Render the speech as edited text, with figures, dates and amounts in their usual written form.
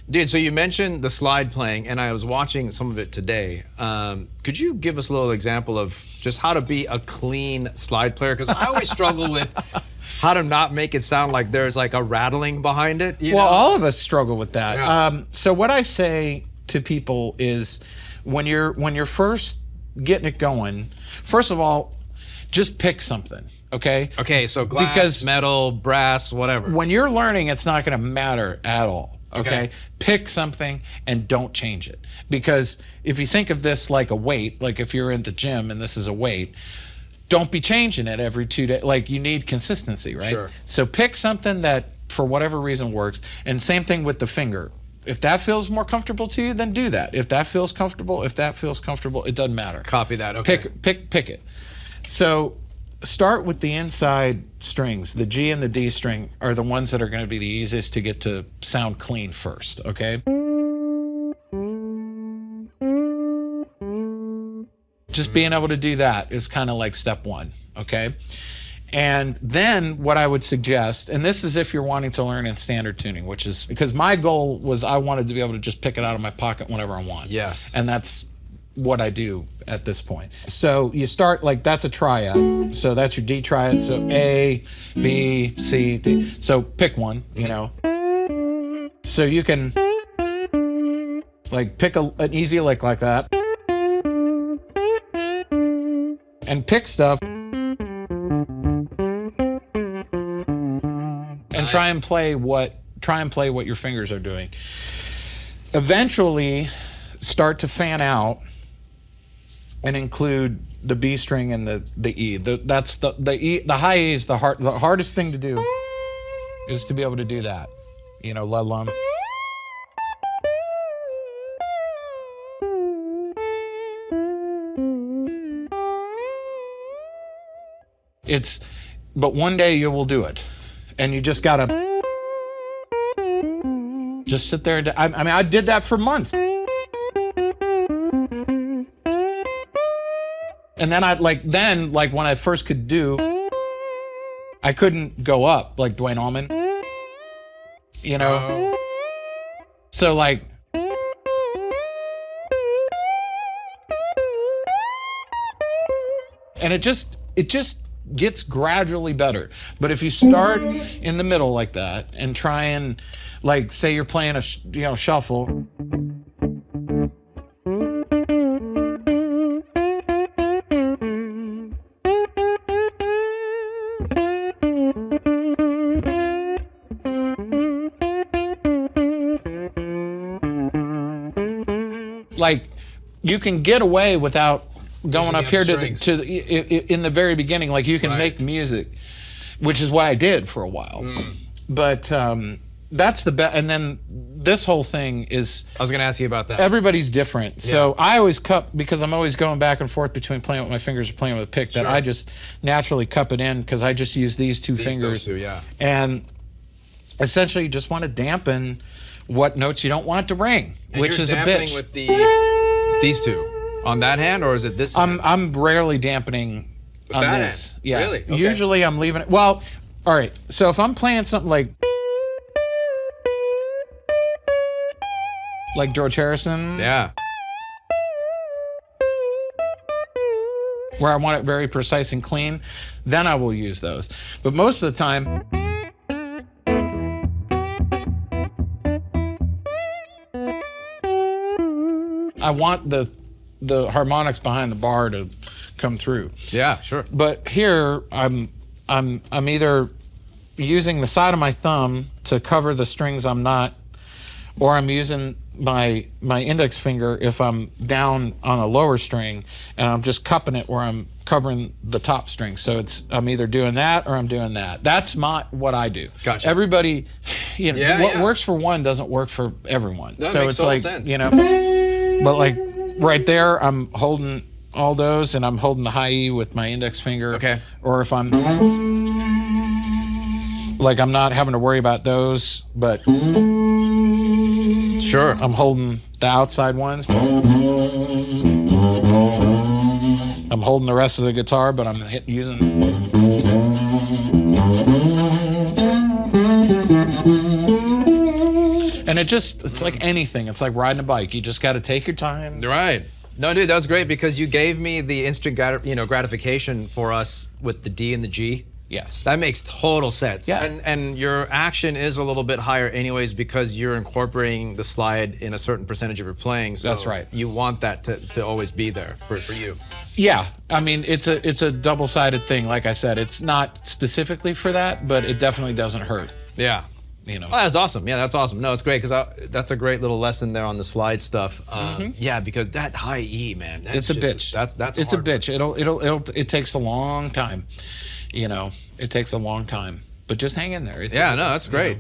Dude, so you mentioned the slide playing, and I was watching some of it today. Could you give us a little example of just how to be a clean slide player? Because I always struggle with how to not make it sound like there's like a rattling behind it. You know? All of us struggle with that. Yeah. So what I say to people is, when you're first getting it going, first of all, just pick something. Okay. Okay. So glass, because metal, brass, whatever. When you're learning, it's not going to matter at all. Okay? Pick something and don't change it. Because if you think of this like a weight, like if you're in the gym and this is a weight, don't be changing it every 2 days. Like, you need consistency, right? Sure. So pick something that for whatever reason works. And same thing with the finger. If that feels more comfortable to you, then do that. If that feels comfortable, it doesn't matter. Copy that. Okay. Pick it. So start with the inside strings. The G and the D string are the ones that are going to be the easiest to get to sound clean first, okay? Just being able to do that is kind of like step one, okay? And then what I would suggest, and this is if you're wanting to learn in standard tuning, which is, because my goal was I wanted to be able to just pick it out of my pocket whenever I want. Yes. And that's what I do at this point. So you start, like, that's a triad. So that's your D triad. So A, B, C, D. So pick one, you know. So you can like pick an easy lick like that. And pick stuff. And try and play what your fingers are doing. Eventually start to fan out and include the B string and the E. That's the E. The high E is the hardest thing to do is to be able to do that. You know, let alone. But one day you will do it, and you just gotta just sit there and I mean, I did that for months. And then when I first could do, I couldn't go up like Dwayne Allman, you know? So like, and it just gets gradually better. But if you start in the middle like that and try and, like, say you're playing a shuffle, like, you can get away without going up here in the very beginning. Like, you can make music, which is what I did for a while. But that's the best. And then this whole thing is, I was going to ask you about that. Everybody's different. So I always cup, because I'm always going back and forth between playing with my fingers or playing with a pick, that I just naturally cup it in, because I just use these fingers. Those two, yeah. And essentially you just want to dampen what notes you don't want to ring, and which is a bitch. With these two on that hand, or is it this hand? I'm rarely dampening on that this. hand? Yeah. Really? Okay. Usually I'm leaving it. Well, all right. So if I'm playing something like George Harrison, yeah, where I want it very precise and clean, then I will use those. But most of the time, I want the harmonics behind the bar to come through. Yeah, sure. But here I'm either using the side of my thumb to cover the strings I'm not, or I'm using my index finger if I'm down on a lower string, and I'm just cupping it where I'm covering the top string. So I'm either doing that or I'm doing that. That's what I do. Gotcha. Everybody, what works for one doesn't work for everyone. That so makes it's total like, sense. But like right there, I'm holding all those, and I'm holding the high E with my index finger. Okay. Or if I'm like, I'm not having to worry about those, but sure, I'm holding the outside ones. I'm holding the rest of the guitar, but I'm using. And it's like anything. It's like riding a bike. You just got to take your time. Right. No, dude, that was great because you gave me the instant gratification for us with the D and the G. Yes. That makes total sense. Yeah. And your action is a little bit higher anyways because you're incorporating the slide in a certain percentage of your playing. So That's right. You want that to always be there for you. Yeah. I mean, it's a double-sided thing. Like I said, it's not specifically for that, but it definitely doesn't hurt. Yeah. You know. Oh, that's awesome. Yeah, that's awesome. No, it's great because that's a great little lesson there on the slide stuff. Yeah, because that high E, man, It's a bitch. That's It's a bitch. It takes a long time. You know, it takes a long time. But just hang in there. That's great.